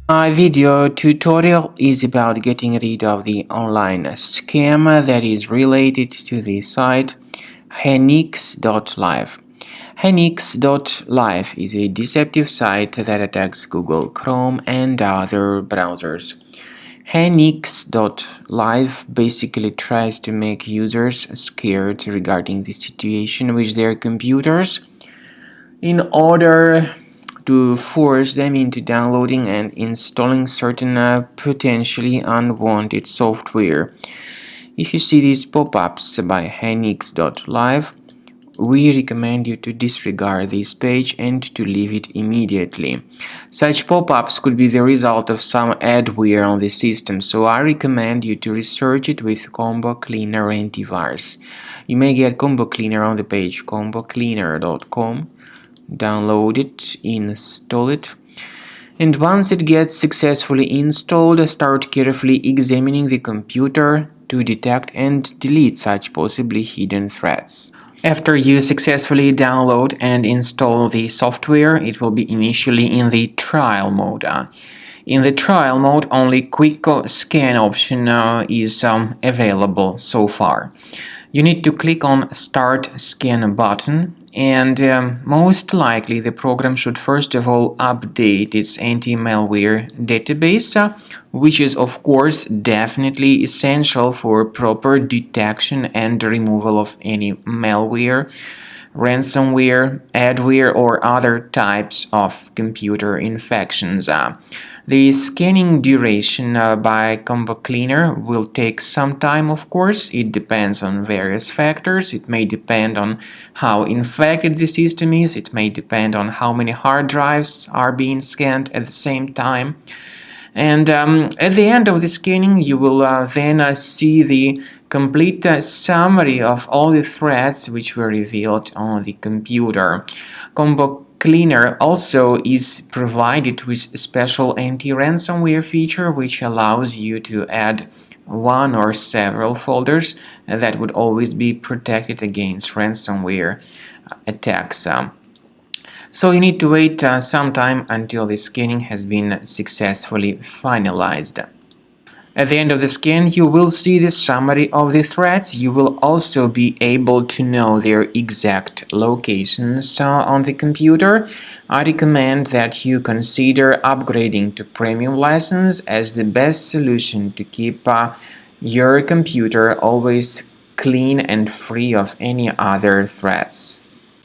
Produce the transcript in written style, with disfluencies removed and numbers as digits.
My video tutorial is about getting rid of the online scam that is related to the site Hanix.live. Hanix.live is a deceptive site that attacks Google Chrome and other browsers. Hanix.live basically tries to make users scared regarding the situation with their computers in order to force them into downloading and installing certain potentially unwanted software. If you see these pop-ups by Hanix.live, we recommend you to disregard this page and to leave it immediately. Such pop-ups could be the result of some adware on the system, so I recommend you to research it with Combo Cleaner antivirus. You may get Combo Cleaner on the page combocleaner.com. Download it, install it, and once it gets successfully installed, start carefully examining the computer to detect and delete such possibly hidden threats. After you successfully download and install the software, it will be initially in the trial mode. In the trial mode, only quick scan option is available so far. You need to click on Start Scan button, and most likely the program should first of all update its anti-malware database, which is of course definitely essential for proper detection and removal of any malware, ransomware, adware, or other types of computer infections. The scanning duration by Combo Cleaner will take some time, of course. It depends on various factors. It may depend on how infected the system is. It may depend on how many hard drives are being scanned at the same time. And at the end of the scanning, you will then see the complete summary of all the threats which were revealed on the computer. Combo Cleaner also is provided with a special anti-ransomware feature which allows you to add one or several folders that would always be protected against ransomware attacks. So you need to wait some time until the scanning has been successfully finalized. At the end of the scan, you will see the summary of the threats. You will also be able to know their exact locations on the computer. I recommend that you consider upgrading to premium license as the best solution to keep your computer always clean and free of any other threats.